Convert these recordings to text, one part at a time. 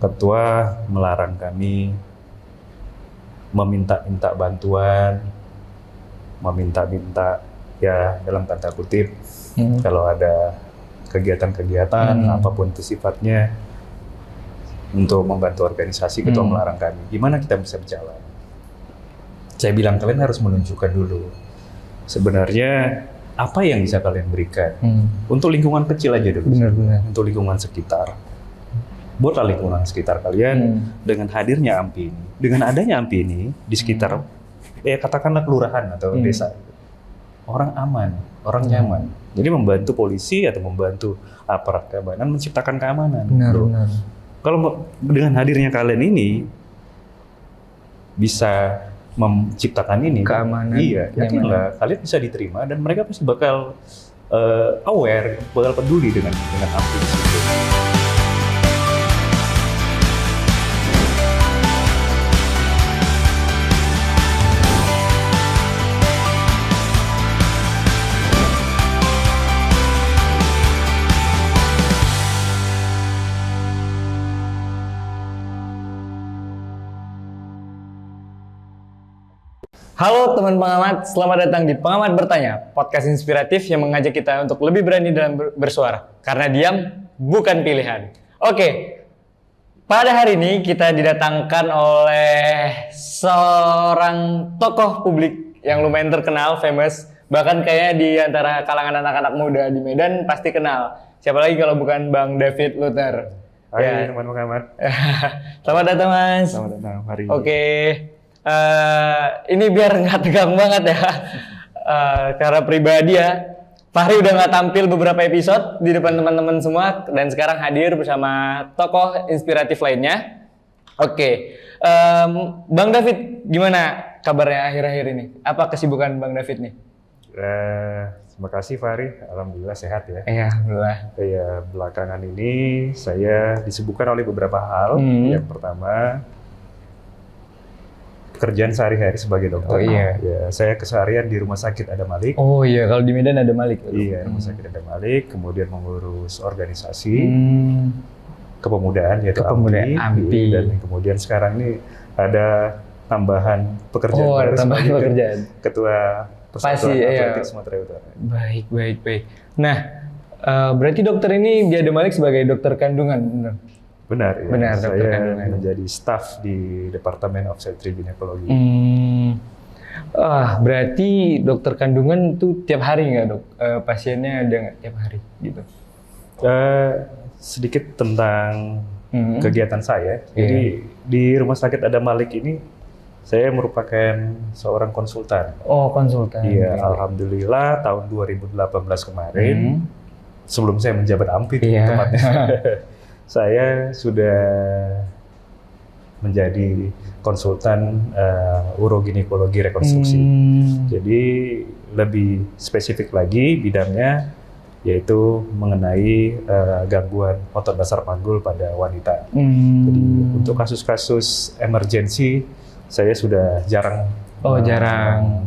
Ketua melarang kami meminta-minta bantuan, meminta-minta ya dalam tanda kutip kalau ada kegiatan-kegiatan apapun itu sifatnya untuk membantu organisasi. Ketua melarang kami. Gimana kita bisa berjalan? Saya bilang kalian harus menunjukkan dulu sebenarnya apa yang bisa kalian berikan untuk lingkungan kecil aja dulu, untuk lingkungan sekitar. Buatlah lingkungan sekitar kalian dengan hadirnya AMPI ini, dengan adanya AMPI ini di sekitar, ya katakanlah kelurahan atau desa, orang aman, orang nyaman. Jadi membantu polisi atau membantu aparat keamanan menciptakan keamanan. Benar. Kalau dengan hadirnya kalian ini bisa menciptakan ini keamanan, iya, yakinlah kalian bisa diterima dan mereka pasti bakal aware, bakal peduli dengan AMPI di situ. Halo teman pengamat, selamat datang di Pengamat Bertanya, podcast inspiratif yang mengajak kita untuk lebih berani dalam bersuara. Karena diam bukan pilihan. Oke, pada hari ini kita didatangkan oleh seorang tokoh publik yang lumayan terkenal, famous. Bahkan kayaknya di antara kalangan anak-anak muda di Medan pasti kenal. Siapa lagi kalau bukan Bang David Luther. Hai teman pengamat. Selamat datang Mas. Selamat datang hari. Oke. Ini biar nggak tegang banget ya, karena pribadi ya, Fahri udah nggak tampil beberapa episode di depan teman-teman semua dan sekarang hadir bersama tokoh inspiratif lainnya. Oke, Bang David, gimana kabarnya akhir-akhir ini? Apa kesibukan Bang David nih? Terima kasih Fahri, alhamdulillah sehat ya. Iya, alhamdulillah. Ya, belakangan ini saya disibukkan oleh beberapa hal. Yang pertama, pekerjaan sehari-hari sebagai dokter. Oh iya. Ya, saya keseharian di Rumah Sakit Adam Malik. Oh iya, kalau di Medan ada Malik. Iya, Rumah Sakit Adam Malik. Kemudian mengurus organisasi kepemudaan, yaitu AMPI. Dan kemudian sekarang ini ada tambahan pekerjaan baru sebagai Ketua Persatuan Atletik Sumatera Utara. Baik. Nah, berarti dokter ini di Adam Malik sebagai dokter kandungan, benar? Benar, ya. Benar, saya menjadi staf di Departemen Obstetri Ginekologi. Berarti dokter kandungan itu tiap hari nggak dok? Pasiennya ada nggak tiap hari gitu? Sedikit tentang kegiatan saya. Jadi di Rumah Sakit Adam Malik ini saya merupakan seorang konsultan. Oh, konsultan. Iya, alhamdulillah tahun 2018 kemarin, sebelum saya menjabat AMPI tempatnya. Saya sudah menjadi konsultan uroginekologi rekonstruksi. Jadi lebih spesifik lagi bidangnya yaitu mengenai gangguan otot dasar panggul pada wanita. Jadi untuk kasus-kasus emergensi saya sudah jarang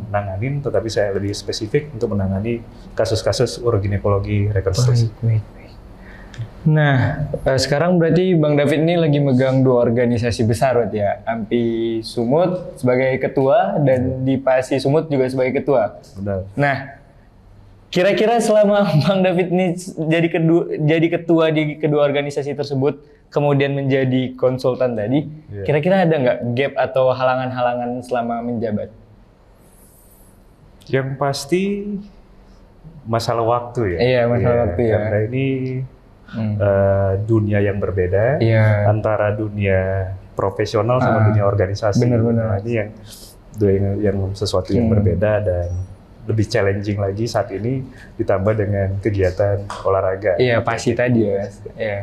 nanganin, tetapi saya lebih spesifik untuk menangani kasus-kasus uroginekologi rekonstruksi. Baik. Nah, sekarang berarti Bang David ini lagi megang dua organisasi besar berarti ya, AMPI Sumut sebagai ketua dan di PASI Sumut juga sebagai ketua. Benar. Nah, kira-kira selama Bang David ini jadi ketua di kedua organisasi tersebut, kemudian menjadi konsultan tadi, kira-kira ada nggak gap atau halangan-halangan selama menjabat? Yang pasti masalah waktu ya. Iya, masalah waktu ya. Karena ini dunia yang berbeda antara dunia profesional sama dunia organisasi. Benar-benar. Nah, ini yang sesuatu yang berbeda dan lebih challenging lagi saat ini ditambah dengan kegiatan olahraga. Iya, PASI tadi ya, Mas. Iya.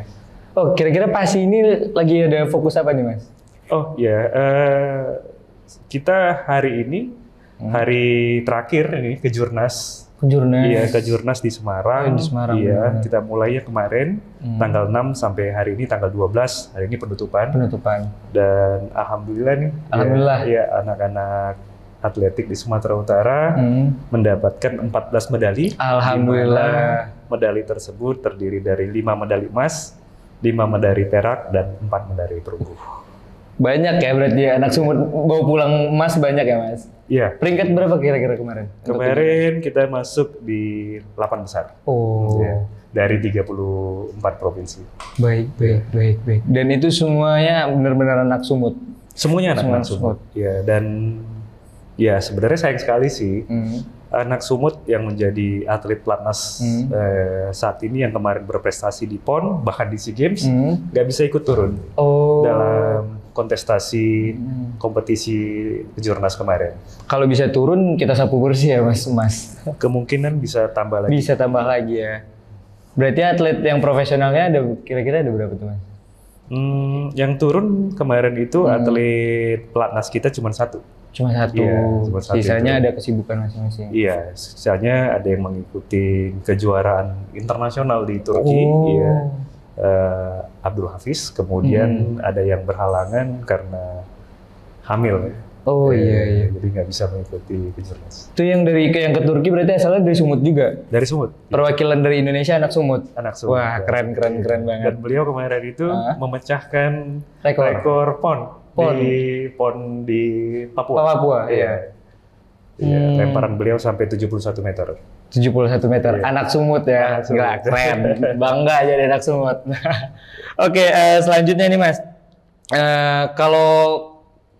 Oh, kira-kira PASI ini lagi ada fokus apa nih, Mas? Oh ya, kita hari ini hari terakhir ini Kejurnas. Iya, Kejurnas di Semarang. Di Semarang. Iya, kita mulainya kemarin tanggal 6 sampai hari ini tanggal 12. Hari ini penutupan. Dan alhamdulillah nih. Ya, anak-anak atletik di Sumatera Utara mendapatkan 14 medali. Alhamdulillah. Medali tersebut terdiri dari 5 medali emas, 5 medali perak dan 4 medali perunggu. Banyak ya berarti anak Sumut bawa pulang emas banyak ya Mas? Iya. Peringkat berapa kira-kira kemarin? Kemarin kita masuk di 8 besar. Oh. Ya, dari 34 provinsi. Baik. Dan itu semuanya benar-benar anak Sumut. Semuanya Semua anak Sumut. Ya, dan ya sebenarnya sayang sekali sih anak Sumut yang menjadi atlet pelatnas saat ini yang kemarin berprestasi di PON bahkan di SEA Games nggak bisa ikut turun dalam kontestasi kompetisi kejurnas kemarin. Kalau bisa turun kita sapu bersih ya Mas. Kemungkinan bisa tambah lagi. Bisa tambah lagi ya. Berarti atlet yang profesionalnya ada kira-kira ada berapa tuh Mas? Yang turun kemarin itu atlet pelatnas kita cuma satu. Cuma satu. Iya, cuma satu Sisanya itu. ada kesibukan masing-masing. Iya, sisanya ada yang mengikuti kejuaraan internasional di Turki. Iya. Abdul Hafiz, kemudian ada yang berhalangan karena hamil. Oh iya. Jadi nggak bisa mengikuti kejurnas. Itu yang ke Turki berarti asalnya dari Sumut juga. Dari Sumut. Perwakilan dari Indonesia anak Sumut. Anak Sumut. Wah, keren banget. Dan beliau kemarin itu memecahkan Rekor. rekor PON di PON di Papua. Papua, Iya. Lemparan beliau sampai 71 meter. 71 meter. Iya. Anak Sumut ya. Anak Sumut. Gila, keren. Bangga jadi anak Sumut. Oke, selanjutnya nih Mas. Kalau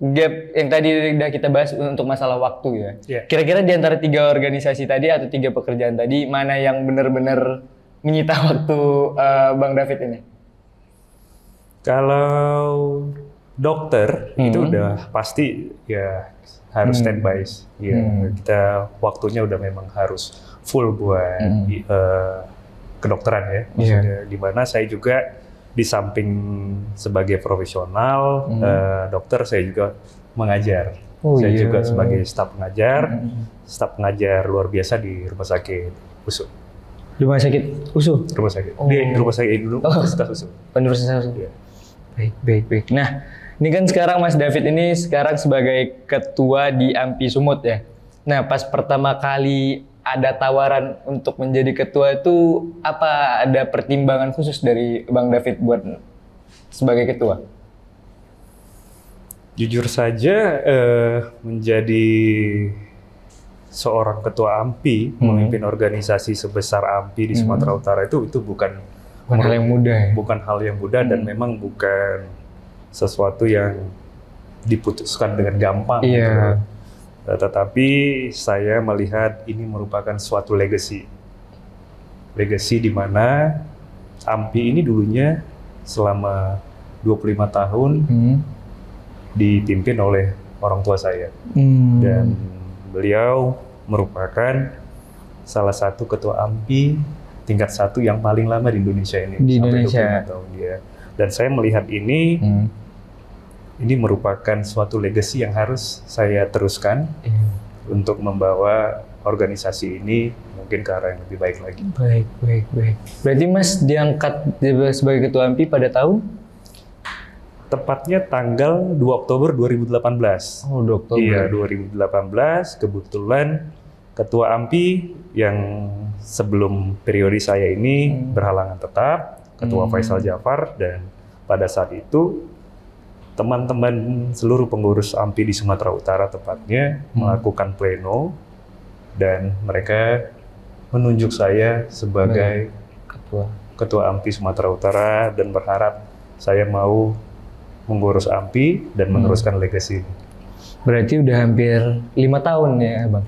gap yang tadi udah kita bahas untuk masalah waktu ya. Iya. Kira-kira di antara 3 organisasi tadi atau 3 pekerjaan tadi, mana yang benar-benar menyita waktu Bang David ini? Kalau dokter itu udah pasti ya harus standby. Ya, kita waktunya udah memang harus full buat kedokteran ya. Maksudnya di mana saya juga di samping sebagai profesional dokter, saya juga mengajar. Saya juga sebagai staf pengajar luar biasa di rumah sakit USU. Rumah sakit USU? Rumah sakit. Di rumah sakit dulu, Universitas USU. Universitas USU. Ya. Baik. Nah, ini kan sekarang Mas David ini sekarang sebagai ketua di AMPI Sumut ya. Nah, pas pertama kali ada tawaran untuk menjadi ketua itu apa ada pertimbangan khusus dari Bang David buat sebagai ketua? Jujur saja menjadi seorang ketua AMPI, memimpin organisasi sebesar AMPI di Sumatera Utara itu bukan hal yang mudah ya? Bukan hal yang mudah dan memang bukan sesuatu yang diputuskan dengan gampang. Iya. Tetapi saya melihat ini merupakan suatu legacy. Legacy di mana AMPI ini dulunya selama 25 tahun dipimpin oleh orang tua saya. Dan beliau merupakan salah satu ketua AMPI tingkat 1 yang paling lama di Indonesia ini. Di sampai Indonesia. 25 tahun dia. Dan saya melihat ini merupakan suatu legacy yang harus saya teruskan untuk membawa organisasi ini mungkin ke arah yang lebih baik lagi. Baik. Berarti Mas diangkat sebagai ketua AMPI pada tahun? Tepatnya tanggal 2 Oktober 2018. Oh, 2 Oktober. Iya, 2018 kebetulan ketua AMPI yang sebelum periode saya ini berhalangan tetap, Ketua Faisal Jafar, dan pada saat itu teman-teman seluruh pengurus AMPI di Sumatera Utara tepatnya melakukan pleno dan mereka menunjuk saya sebagai ketua AMPI Sumatera Utara dan berharap saya mau mengurus AMPI dan meneruskan legasi. Berarti udah hampir 5 tahun ya Bang?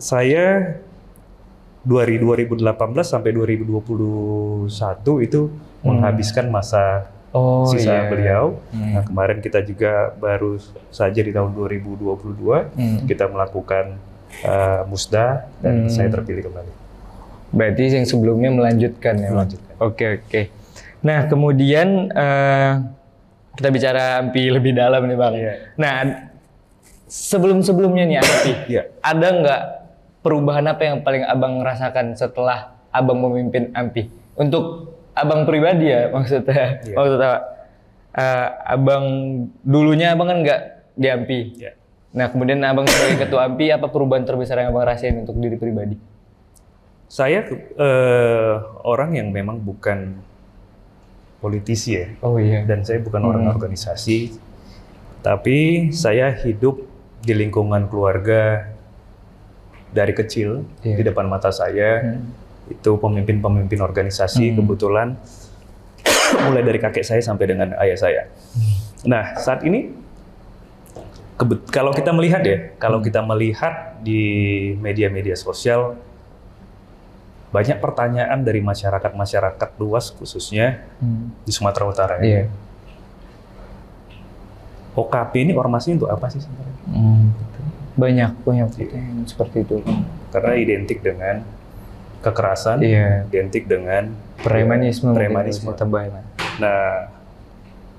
Saya dari 2018 sampai 2021 itu menghabiskan masa sisa beliau. Nah, kemarin kita juga baru saja di tahun 2022 kita melakukan musda dan saya terpilih kembali. Berarti yang sebelumnya melanjutkan ya? Melanjutkan. Oke. Nah, kemudian kita bicara AMPI lebih dalam nih Bang. Iya. Nah, sebelum-sebelumnya nih AMPI, ada nggak perubahan apa yang paling Abang rasakan setelah Abang memimpin AMPI? Untuk Abang pribadi ya maksudnya. Maksudnya Abang dulunya Abang kan nggak di AMPI. Nah, kemudian Abang sebagai ketua AMPI, apa perubahan terbesar yang Abang rasain untuk diri pribadi? Saya orang yang memang bukan politisi ya. Oh iya. Dan saya bukan orang organisasi, tapi saya hidup di lingkungan keluarga dari kecil. Di depan mata saya itu pemimpin-pemimpin organisasi kebetulan mulai dari kakek saya sampai dengan ayah saya. Nah, saat ini kalau kita melihat di media-media sosial, banyak pertanyaan dari masyarakat luas khususnya di Sumatera Utara. Iya. OKP ini ormasnya untuk apa sih sebenarnya? Banyak yang seperti itu. Karena identik dengan kekerasan, identik dengan premanisme. Tebal. Nah,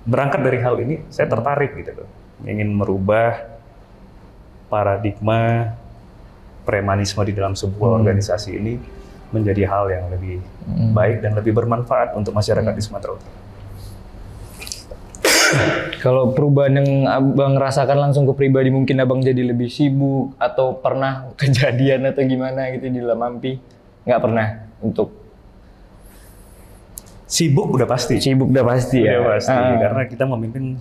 berangkat dari hal ini, saya tertarik gitu loh, ingin merubah paradigma premanisme di dalam sebuah organisasi ini menjadi hal yang lebih baik dan lebih bermanfaat untuk masyarakat di Sumatera Utara. Kalau perubahan yang Abang rasakan langsung ke pribadi, mungkin Abang jadi lebih sibuk atau pernah kejadian atau gimana gitu di dalam AMPI? Nggak pernah untuk sibuk udah pasti. Sibuk udah pasti ya. Udah pasti karena kita memimpin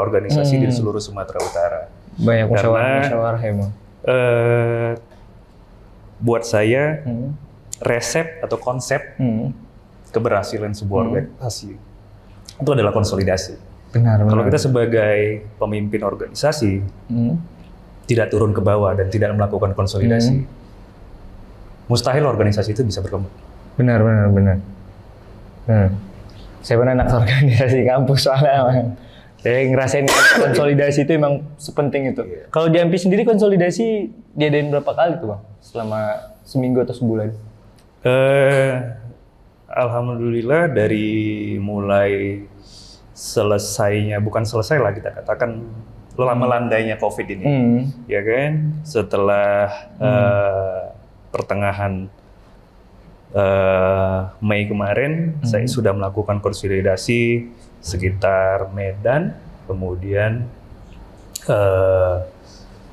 organisasi di seluruh Sumatera Utara. Banyak musyawarah emang. Buat saya resep atau konsep keberhasilan sebuah organisasi itu adalah konsolidasi. Benar. Kalau kita sebagai pemimpin organisasi tidak turun ke bawah dan tidak melakukan konsolidasi, mustahil organisasi itu bisa berkembang. Benar. Saya pernah anak organisasi kampus soalnya. Saya ngerasain konsolidasi itu emang sepenting itu. Kalau di AMPI sendiri konsolidasi diadain berapa kali tuh Bang? Selama seminggu atau sebulan? Alhamdulillah dari mulai selesainya, bukan selesai lah kita katakan, melandainya COVID ini, ya kan? Setelah pertengahan Mei kemarin, saya sudah melakukan konsolidasi sekitar Medan, kemudian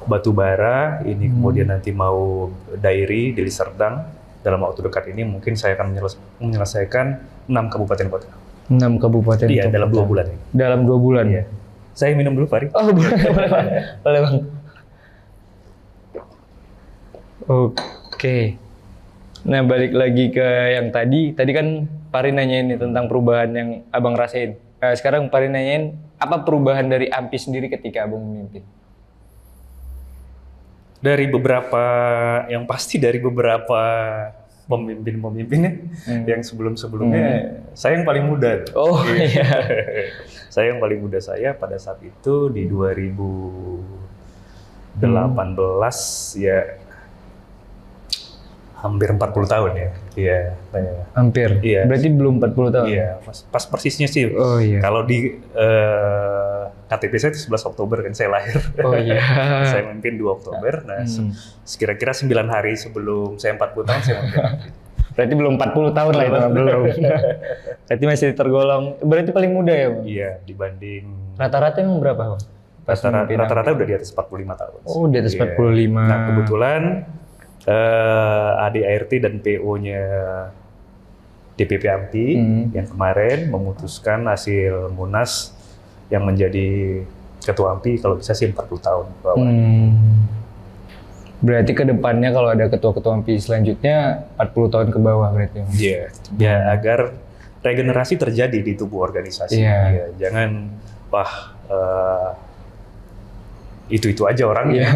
Batubara, ini kemudian nanti mau Dairi, Deli Serdang. Dalam waktu dekat ini mungkin saya akan menyelesaikan 6 kabupaten kota. 6 kabupaten kota? Iya, dalam 2 bulan ini. Dalam 2 bulan? Iya. Saya minum dulu, Fari. Oh, boleh Bang. Oke. Nah, balik lagi ke yang tadi kan Fari nanyain nih tentang perubahan yang Abang rasain. Sekarang Fari nanyain, apa perubahan dari AMPI sendiri ketika Abang memimpin? Dari beberapa pemimpin-pemimpinnya yang sebelumnya, saya yang paling muda. Oh iya. Saya yang paling muda pada saat itu di 2018 ya, hampir 40 tahun ya. Iya. Hampir? Iya. Berarti belum 40 tahun? Iya, pas persisnya sih. Oh iya. Kalau di KTP saya itu 11 Oktober kan saya lahir. Oh iya. Saya memimpin 2 Oktober. Nah, sekira-kira 9 hari sebelum saya 40 tahun saya memimpin. Berarti belum 40 tahun lah itu, belum. Berarti masih tergolong, berarti paling muda ya Bang? Iya, dibanding... Rata-rata emang berapa Bang? Rata-rata udah di atas 45 tahun. Oh, di atas 45. Nah, kebetulan ADART dan PO-nya DPP AMPI yang kemarin memutuskan hasil Munas yang menjadi ketua AMPI kalau bisa sih 40 tahun bawah. Berarti ke depannya kalau ada ketua-ketua AMPI selanjutnya 40 tahun ke bawah berarti. Iya. Ya agar regenerasi terjadi di tubuh organisasi. Ya, jangan itu aja orangnya.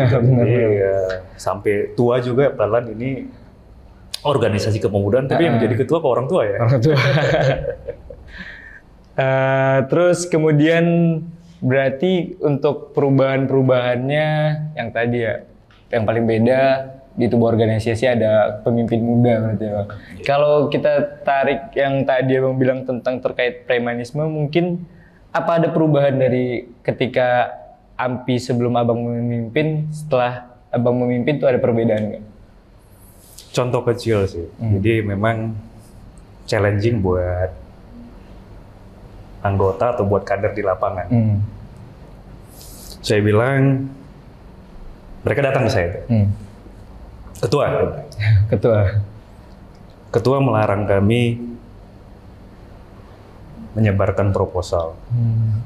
Sampai tua juga pelan ini organisasi kepemudaan, tapi yang menjadi ketua ke orang tua ya. Orang tua. Terus kemudian berarti untuk perubahan-perubahannya yang tadi ya, yang paling beda di tubuh organisasi ada pemimpin muda berarti ya Bang. Kalau kita tarik yang tadi Abang bilang tentang terkait premanisme, mungkin apa ada perubahan dari ketika AMPI sebelum Abang memimpin, setelah Abang memimpin tuh ada perbedaan nggak? Contoh kecil sih, jadi memang challenging buat anggota atau buat kader di lapangan. Saya bilang, mereka datang ke saya. Ketua melarang kami menyebarkan proposal.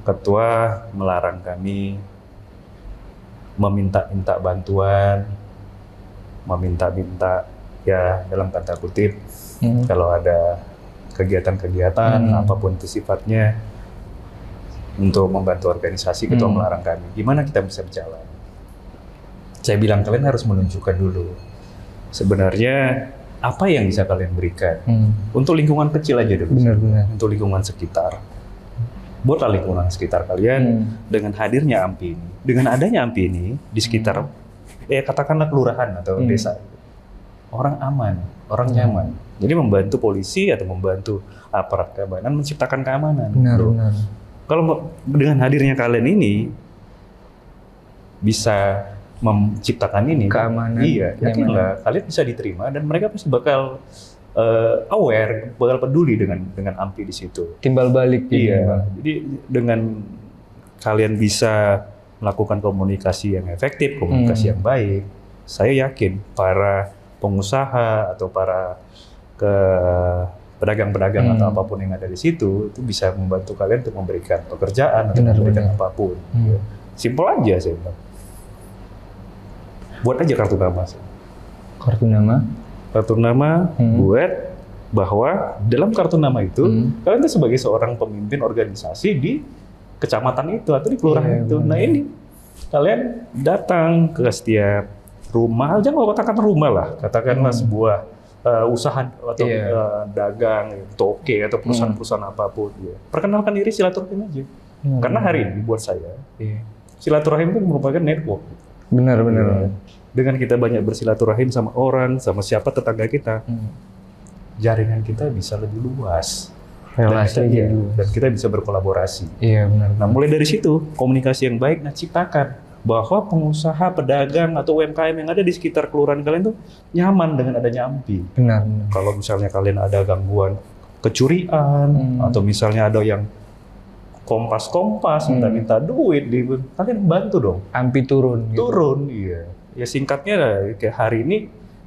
Ketua melarang kami meminta-minta bantuan, meminta-minta ya dalam tanda kutip kalau ada kegiatan-kegiatan apapun itu sifatnya untuk membantu organisasi. Ketua melarang kami. Gimana kita bisa berjalan? Saya bilang kalian harus menunjukkan dulu sebenarnya apa yang bisa kalian berikan untuk lingkungan kecil aja dulu. Benar-benar. Untuk lingkungan sekitar. Buatlah lingkungan sekitar kalian dengan hadirnya AMPI ini. Dengan adanya AMPI ini di sekitar katakanlah kelurahan atau desa. Orang aman, orang nyaman. Jadi membantu polisi atau membantu aparat keamanan menciptakan keamanan. Benar. Kalau dengan hadirnya kalian ini bisa menciptakan ini keamanan, iya, yakinlah kalian bisa diterima dan mereka pasti bakal aware, bakal peduli dengan AMPI di situ. Timbal balik gitu. Iya. Jadi dengan kalian bisa melakukan komunikasi yang efektif, komunikasi yang baik, saya yakin para pengusaha atau para pedagang-pedagang atau apapun yang ada di situ itu bisa membantu kalian untuk memberikan pekerjaan atau memberikan apapun. Simpel aja saya bilang. Buat aja kartu nama. Kartu nama? Kartu nama buat bahwa dalam kartu nama itu kalian itu sebagai seorang pemimpin organisasi di kecamatan itu atau di kelurahan itu. Nah ini kalian datang ke setiap rumah, jangan katakan rumah lah, katakanlah sebuah usaha atau dagang, toke atau perusahaan-perusahaan apapun. Ya. Perkenalkan diri, silaturahim aja. Karena hari ini buat saya, silaturahim itu merupakan network. Benar. Dengan kita banyak bersilaturahim sama orang, sama siapa tetangga kita, jaringan kita bisa lebih luas. Relasi dan kita bisa berkolaborasi. Iya benar. Nah mulai dari situ komunikasi yang baik, ciptakan bahwa pengusaha, pedagang atau UMKM yang ada di sekitar kelurahan kalian tuh nyaman dengan adanya AMPI. Benar. Kalau misalnya kalian ada gangguan kecurian atau misalnya ada yang kompas minta duit, kalian bantu dong. AMPI turun. Turun, iya. Ya singkatnya kayak hari ini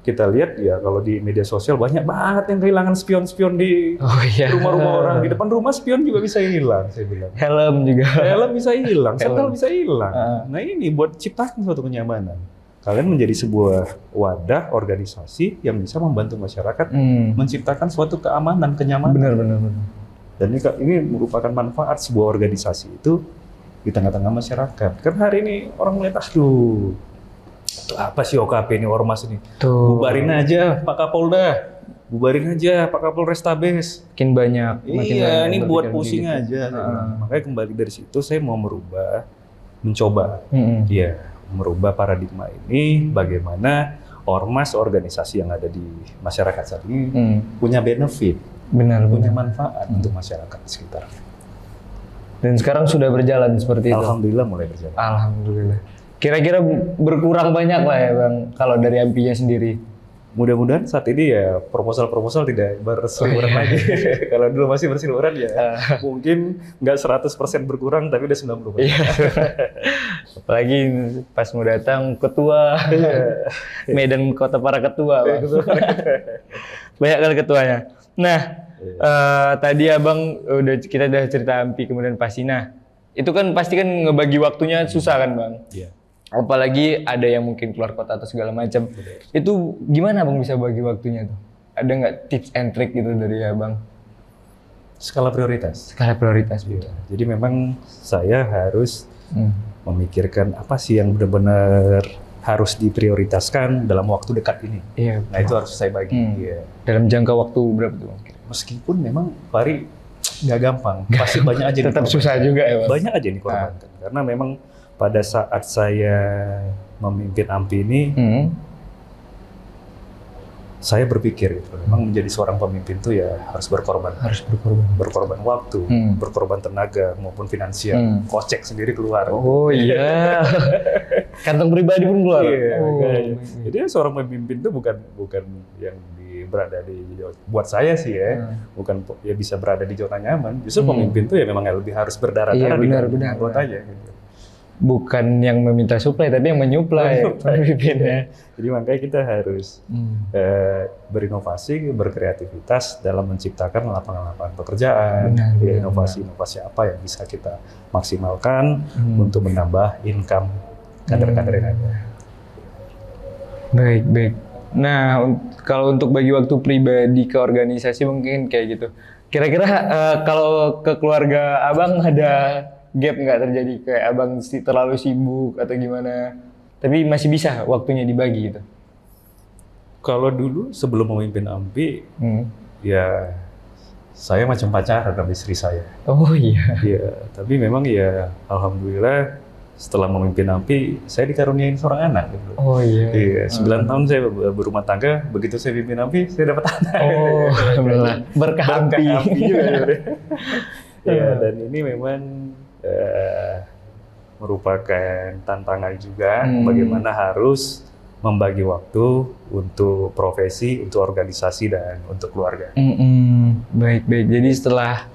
kita lihat ya kalau di media sosial banyak banget yang kehilangan spion-spion di rumah-rumah orang. Di depan rumah spion juga bisa hilang, saya bilang. Helm juga. Helm bisa hilang, sandal bisa hilang. Nah ini buat ciptakan suatu kenyamanan. Kalian menjadi sebuah wadah organisasi yang bisa membantu masyarakat menciptakan suatu keamanan, kenyamanan. Benar. Dan ini merupakan manfaat sebuah organisasi itu di tengah-tengah masyarakat. Karena hari ini orang melihat, aduh, itu apa sih OKP ini, ormas ini? Bubarin aja Pak Kapolda, bubarin aja Pak Kapolrestabes. Makin banyak. Iya, ini buat pusing aja. Makanya kembali dari situ saya mau mencoba, merubah paradigma ini. Bagaimana ormas, organisasi yang ada di masyarakat saat ini punya benefit, punya manfaat untuk masyarakat sekitar. Dan sekarang sudah berjalan seperti itu. Alhamdulillah mulai berjalan. Alhamdulillah. Kira-kira berkurang banyak lah ya Bang, kalau dari AMPI-nya sendiri. Mudah-mudahan saat ini ya proposal tidak berseliweran lagi. Kalau dulu masih berseliweran ya mungkin nggak 100% berkurang tapi udah 90%. Iya. Apalagi pas mau datang ketua Medan Kota para ketua. Bang. Banyak kali ketuanya. Nah, tadi Abang kita udah cerita AMPI kemudian Pasina. Itu kan pasti kan ngebagi waktunya susah kan Bang? Iya. Apalagi ada yang mungkin keluar kota atau segala macam. Itu gimana Bang bisa bagi waktunya tuh? Ada nggak tips and trick gitu dari Abang? Skala prioritas. Skala prioritas. Iya. Jadi memang saya harus memikirkan apa sih yang benar-benar harus diprioritaskan dalam waktu dekat ini. Iya. Nah itu harus saya bagi. Iya. Dalam jangka waktu berapa tuh Bang? Meskipun memang Fahri nggak gampang, pasti banyak aja. Tetap susah juga ya Bang? Banyak aja yang dikorbankan. Karena memang pada saat saya memimpin AMPI ini, saya berpikir gitu, memang menjadi seorang pemimpin itu ya harus berkorban. Harus berkorban. Berkorban waktu, berkorban tenaga maupun finansial. Kocek sendiri keluar. Oh iya. Kantong pribadi pun keluar. Iya. Jadi seorang pemimpin itu bukan yang berada di, buat saya sih ya, bukan ya bisa berada di zona nyaman. Justru pemimpin itu ya memang lebih harus berdarah-darah di anggotanya. Gitu. bukan yang meminta suplai tapi yang menyuplai pemimpinnya. Jadi makanya kita harus berinovasi, berkreativitas dalam menciptakan lapangan-lapangan pekerjaan, inovasi-inovasi apa yang bisa kita maksimalkan untuk menambah income kader-kader yang ada. Baik. Nah, kalau untuk bagi waktu pribadi ke organisasi mungkin kayak gitu. Kira-kira kalau ke keluarga abang ada gap nggak terjadi kayak abang terlalu sibuk atau gimana? Tapi masih bisa waktunya dibagi gitu. Kalau dulu sebelum memimpin AMPI, ya saya macam pacaran sama istri saya. Oh iya. Iya, tapi memang ya alhamdulillah setelah memimpin AMPI, saya dikaruniain seorang anak. Gitu. Oh iya. Iya, 9 tahun saya berumah tangga, begitu saya pimpin AMPI, saya dapat anak. Oh, alhamdulillah. Berkah AMPI. juga. Ya, dan ini memang merupakan tantangan juga bagaimana harus membagi waktu untuk profesi, untuk organisasi, dan untuk keluarga. Baik. Jadi setelah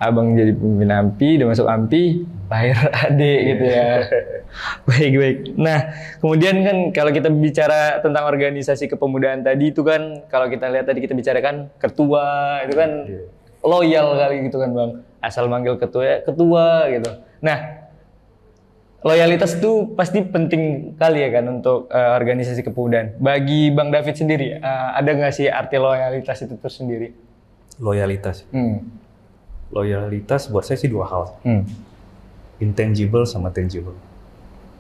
abang jadi pemimpin AMPI, udah masuk AMPI, lahir adik gitu ya. Baik. Nah, kemudian kan kalau kita bicara tentang organisasi kepemudaan tadi itu kan, kalau kita lihat tadi kita bicarakan ketua, itu kan loyal kali gitu kan Bang. Asal manggil ketua gitu. Nah, loyalitas itu pasti penting kali ya kan untuk organisasi kepemudaan. Bagi Bang David sendiri, ada nggak sih arti loyalitas itu tersendiri? Loyalitas. Loyalitas buat saya sih dua hal. Intangible sama tangible.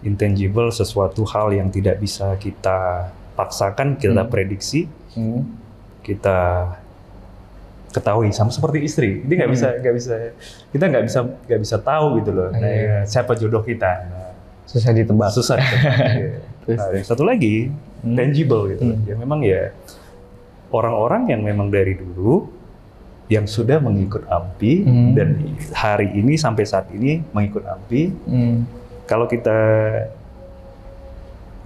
Intangible sesuatu hal yang tidak bisa kita paksakan, kita prediksi, kita ketahui, sama seperti istri. Ini nggak bisa, kita nggak bisa tahu gitu loh. Siapa jodoh kita? Susah ditebak. Nah, yang satu lagi tangible gitu. Ya memang ya orang-orang yang memang dari dulu yang sudah mengikut AMPI dan hari ini sampai saat ini mengikut AMPI. Kalau kita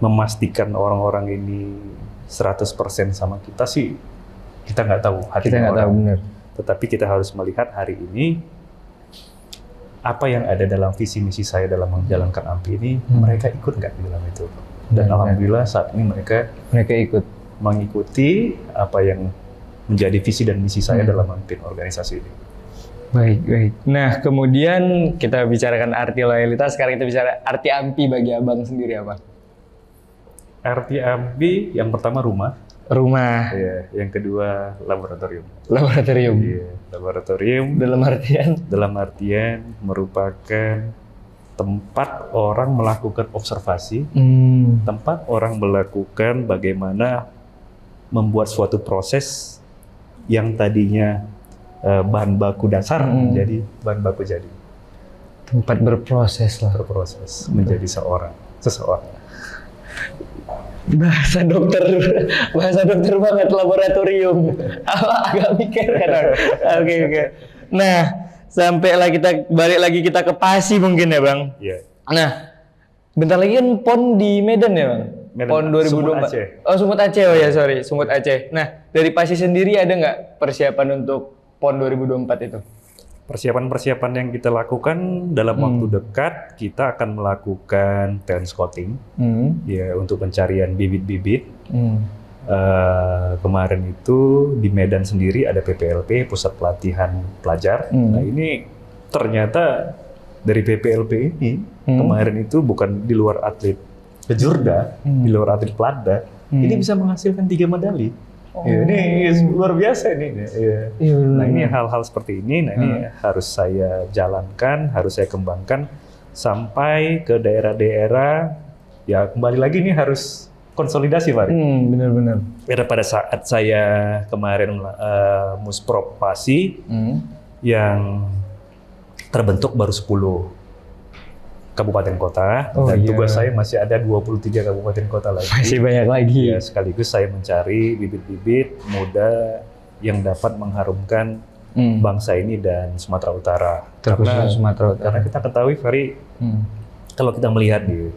memastikan orang-orang ini 100% sama kita sih, kita nggak tahu hati orang. Benar. Tetapi kita harus melihat hari ini apa yang ada dalam visi misi saya dalam menjalankan AMPI ini, mereka ikut nggak di dalam itu? Dan alhamdulillah saat ini mereka ikut mengikuti apa yang menjadi visi dan misi saya dalam memimpin organisasi ini. Baik. Nah, kemudian kita bicarakan arti loyalitas, sekarang kita bicara arti AMPI bagi abang sendiri apa? Arti AMPI yang pertama rumah. Ya, yang kedua laboratorium. Iya, laboratorium. Dalam artian merupakan tempat orang melakukan observasi, tempat orang melakukan bagaimana membuat suatu proses yang tadinya bahan baku dasar menjadi bahan baku jadi. Tempat berproses lah. Menjadi seseorang. Bahasa dokter banget, laboratorium. Agak mikir kan. Oke. Nah, sampailah kita balik lagi kita ke PASI mungkin ya Bang. Iya. Nah, bentar lagi kan PON di Medan ya Bang? PON 2024. Sumut Aceh. Oh, Sumut Aceh. Oh ya, sorry, Sumut Aceh. Nah, dari PASI sendiri ada nggak persiapan untuk PON 2024 itu? Persiapan yang kita lakukan dalam waktu dekat, kita akan melakukan talent scouting, ya untuk pencarian bibit-bibit. Kemarin itu di Medan sendiri ada PPLP, Pusat Pelatihan Pelajar. Nah ini ternyata dari PPLP ini kemarin itu bukan di luar atlet Kejurda, di luar atlet Pelada, ini bisa menghasilkan 3 medali. Ya, ini luar biasa ini. Ya. Nah ini hal-hal seperti ini, ini harus saya jalankan, harus saya kembangkan sampai ke daerah-daerah. Ya kembali lagi ini harus konsolidasi, Pak. Benar-benar. Pada saat saya kemarin Musprop PASI yang terbentuk baru 10 kabupaten kota, dan tugas saya masih ada 23 kabupaten kota lagi. Masih banyak lagi. Ya, sekaligus saya mencari bibit-bibit muda yang dapat mengharumkan bangsa ini dan Sumatera Utara. Karena kita ketahui, Ferry, kalau kita melihat di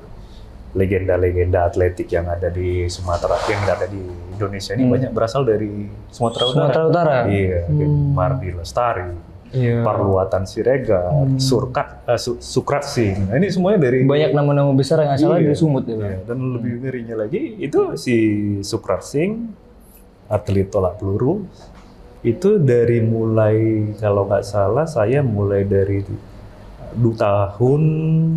legenda-legenda atletik yang ada di Sumatera, yang ada di Indonesia ini banyak berasal dari Sumatera Utara. Sumatera Utara. Iya, Mardi Lestari, Parluatan Siregar, Sukrat Singh. Nah, ini semuanya dari banyak nama-nama besar yang asalnya dari Sumut ya, Bang. Iya, dan lebih ngerinya lagi itu si Sukrat Singh, atlet tolak peluru, itu dari mulai kalau nggak salah saya mulai dari tahun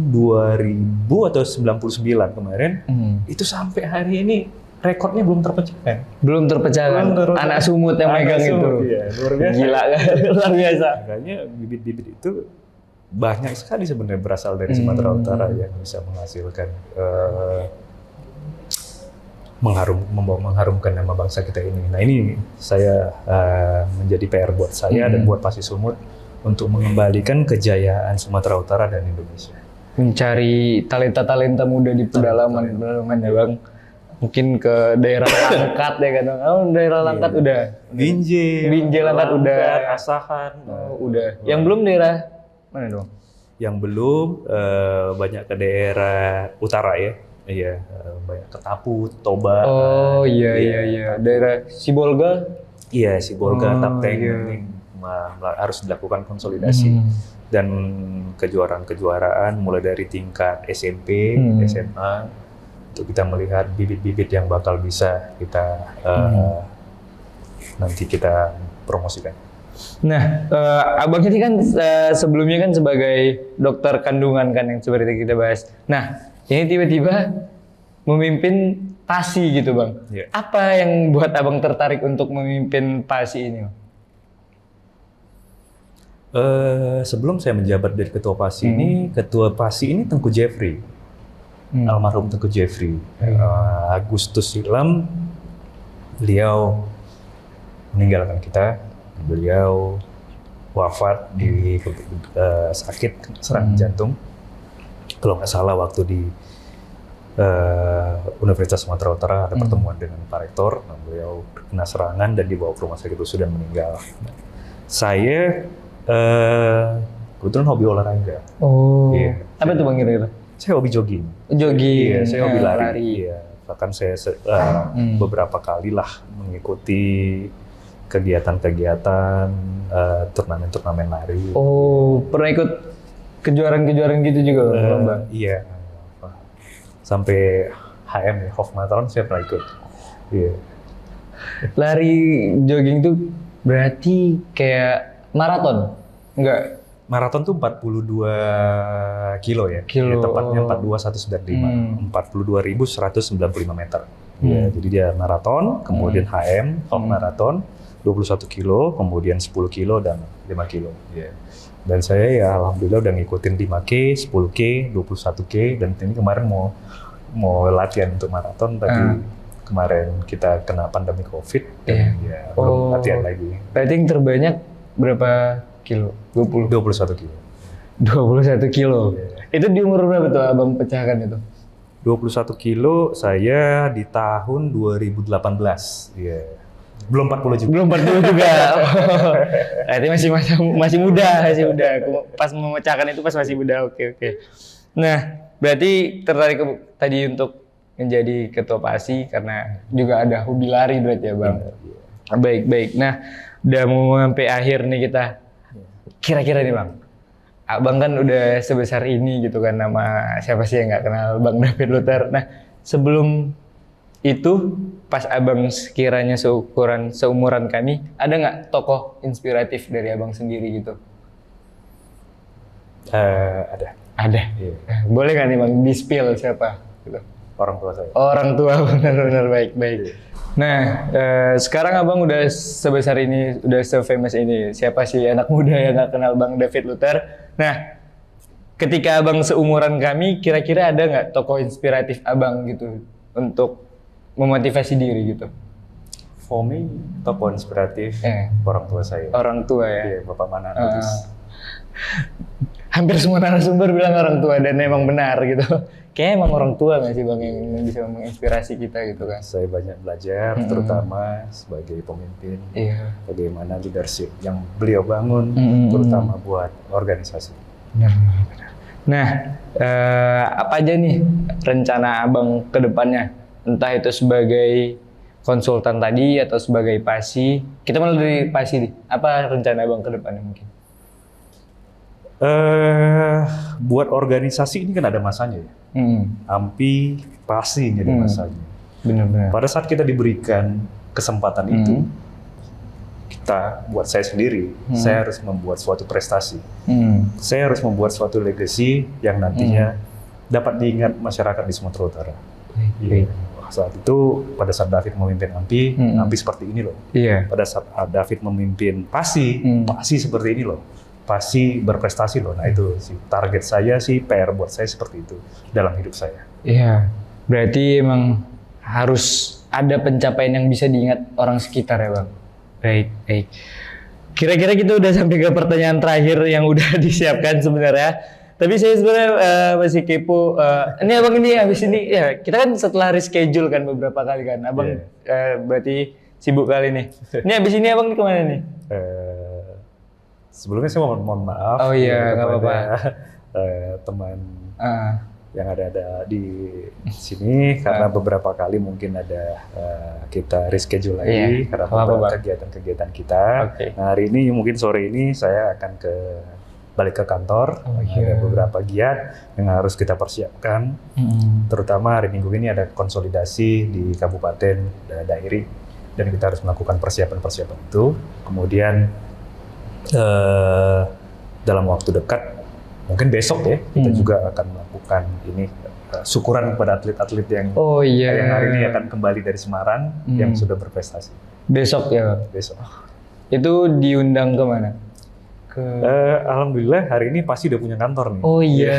2000 atau 99 kemarin, itu sampai hari ini rekornya belum terpecahkan. Belum terpecahkan. Anak Sumut yang megang itu. Iya, luar biasa. Gila kan? Luar biasa. Makanya bibit-bibit itu banyak sekali sebenarnya berasal dari Sumatera Utara yang bisa menghasilkan mengharumkan nama bangsa kita ini. Nah ini saya menjadi PR buat saya dan buat Pasi Sumut untuk mengembalikan kejayaan Sumatera Utara dan Indonesia. Mencari talenta-talenta muda di pedalaman ya Bang. Mungkin ke daerah Langkat ya kan Bang. Oh, daerah Langkat udah. Binjai Langkat udah. Asahan. Udah. Yang belum daerah mana dong? Yang belum banyak ke daerah utara ya. Iya, banyak ke Taput, Toba. Oh iya. Daerah Sibolga. Iya, Sibolga, Tapteng. Iya. Harus dilakukan konsolidasi. Dan kejuaraan-kejuaraan mulai dari tingkat SMP, SMA, untuk kita melihat bibit-bibit yang bakal bisa kita nanti kita promosikan. Nah, Abang ini kan sebelumnya kan sebagai dokter kandungan kan yang seperti kita bahas. Nah, ini tiba-tiba memimpin PASI gitu Bang. Yeah. Apa yang buat Abang tertarik untuk memimpin PASI ini? Sebelum saya menjabat dari ketua PASI ini, ketua PASI ini Tengku Jeffrey, almarhum Tengku Jeffrey. Agustus silam beliau meninggalkan kita, beliau wafat di sakit serangan jantung. Kalau nggak salah waktu di Universitas Sumatera Utara ada pertemuan dengan Pak Rektor, beliau kena serangan dan dibawa ke rumah sakit sudah meninggal. Saya kebetulan hobi olahraga. Oh. Iya. Apa tuh Bang kira-kira? Saya hobi jogging. Jogging. Iya, saya hobi lari. Iya. Bahkan saya beberapa kali lah mengikuti kegiatan-kegiatan turnamen-turnamen lari. Oh, pernah ikut kejuaraan-kejuaraan gitu juga Bang? Iya. Sampai HM ya, Half Marathon saya pernah ikut. Iya. Lari jogging tuh berarti kayak maraton? Enggak. Maraton tuh 42 kilo ya. Kilo. Ya, tepatnya 42.195. 42.195 meter. Ya, jadi dia maraton, kemudian HM, half maraton, 21 kilo, kemudian 10 kilo dan 5 kilo. Ya. Dan saya ya alhamdulillah udah ngikutin 5K, 10K, 21K, dan ini kemarin mau latihan untuk maraton, tapi kemarin kita kena pandemi COVID, dan ya belum latihan lagi. Berarti yang terbanyak berapa kilo? 21 kilo. 21 kilo? Itu di umur berapa tuh Abang pecahkan itu? 21 kilo saya di tahun 2018. Iya. Belum 40 juga. Belum 40 juga. Berarti masih muda. Pas memecahkan itu pas masih muda. Oke. Nah, berarti tertarik tadi untuk menjadi ketua PASI karena juga ada hobi lari berarti ya Bang. Baik. Nah, udah mau sampai akhir nih kita. Kira-kira nih Bang, Abang kan udah sebesar ini gitu kan, nama siapa sih yang nggak kenal Bang David Luther. Nah, sebelum itu pas Abang sekiranya seumuran kami, ada nggak tokoh inspiratif dari Abang sendiri gitu? Ada. Ada. Iya. Boleh nggak nih Bang di-spill siapa? Gitu. Orang tua saya. Orang tua, benar baik. Nah, sekarang Abang udah sebesar ini, udah se-famous ini. Siapa sih anak muda yang nggak kenal Bang David Luther? Nah, ketika Abang seumuran kami, kira-kira ada nggak tokoh inspiratif Abang gitu untuk memotivasi diri gitu? For me, tokoh inspiratif orang tua saya. Orang tua ya? Iya, Bapak Mana Lubis. Hampir semua narasumber bilang orang tua dan emang benar gitu. Kayaknya emang orang tua nggak sih Bang yang bisa menginspirasi kita gitu kan? Saya banyak belajar, terutama sebagai pemimpin, bagaimana leadership yang beliau bangun, terutama buat organisasi. Benar. Nah, apa aja nih rencana Abang ke depannya? Entah itu sebagai konsultan tadi atau sebagai PASI. Kita mulai dari PASI nih. Apa rencana Abang ke depannya mungkin? Buat organisasi ini kan ada masanya ya. AMPI pasti ini ada masanya. Benar-benar. Pada saat kita diberikan kesempatan itu, buat saya sendiri, saya harus membuat suatu prestasi. Saya harus membuat suatu legacy yang nantinya dapat diingat masyarakat di Sumatera Utara. Saat itu, pada saat David memimpin AMPI, AMPI seperti ini loh. Pada saat David memimpin PASI, PASI seperti ini loh. PASI berprestasi loh. Nah itu sih target saya sih, PR buat saya seperti itu dalam hidup saya. Iya, berarti emang harus ada pencapaian yang bisa diingat orang sekitar ya Bang. Baik. Kira-kira kita udah sampai ke pertanyaan terakhir yang udah disiapkan sebenarnya. Tapi saya sebenarnya masih kepo. Ini Abang ini habis ini ya kita kan setelah reschedule kan beberapa kali kan. Abang berarti sibuk kali nih. Ini habis ini Abang kemana nih? Sebelumnya saya mohon maaf. Oh iya, nggak apa-apa. Teman yang ada di sini karena beberapa kali mungkin ada kita reschedule lagi karena beberapa kegiatan kita. Nah hari ini mungkin sore ini saya akan balik ke kantor. Ada beberapa giat yang harus kita persiapkan. Terutama hari Minggu ini ada konsolidasi di Kabupaten Dairi dan kita harus melakukan persiapan itu. Kemudian dalam waktu dekat, mungkin besok ya, kita juga akan melakukan ini syukuran kepada atlet-atlet yang hari ini akan kembali dari Semarang yang sudah berprestasi. Besok ya? Besok. Itu diundang kemana? Alhamdulillah hari ini pasti udah punya kantor nih. Oh iya.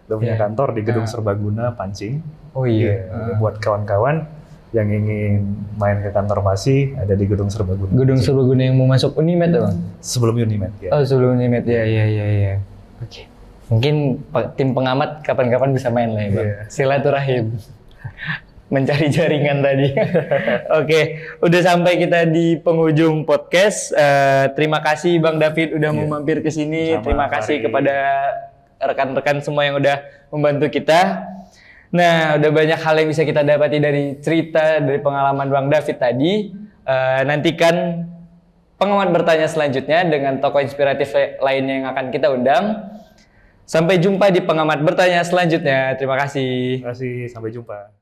Udah punya kantor di Gedung Serbaguna Pancing. Oh iya. Buat kawan-kawan yang ingin main ke kantor PASI ada di Gedung Serbaguna. Gedung Serbaguna yang mau masuk Unimed ya Bang? Sebelum Unimed ya. Oh sebelum Unimed ya. Oke. Mungkin tim pengamat kapan-kapan bisa main lah ya Bang. Silaturahim. Mencari jaringan tadi. Oke, udah sampai kita di penghujung podcast. Terima kasih Bang David udah mau mampir ke sini. Terima kasih kepada rekan-rekan semua yang udah membantu kita. Nah, udah banyak hal yang bisa kita dapati dari cerita, dari pengalaman Bang David tadi. Nantikan pengamat bertanya selanjutnya dengan tokoh inspiratif lainnya yang akan kita undang. Sampai jumpa di pengamat bertanya selanjutnya. Terima kasih. Terima kasih, sampai jumpa.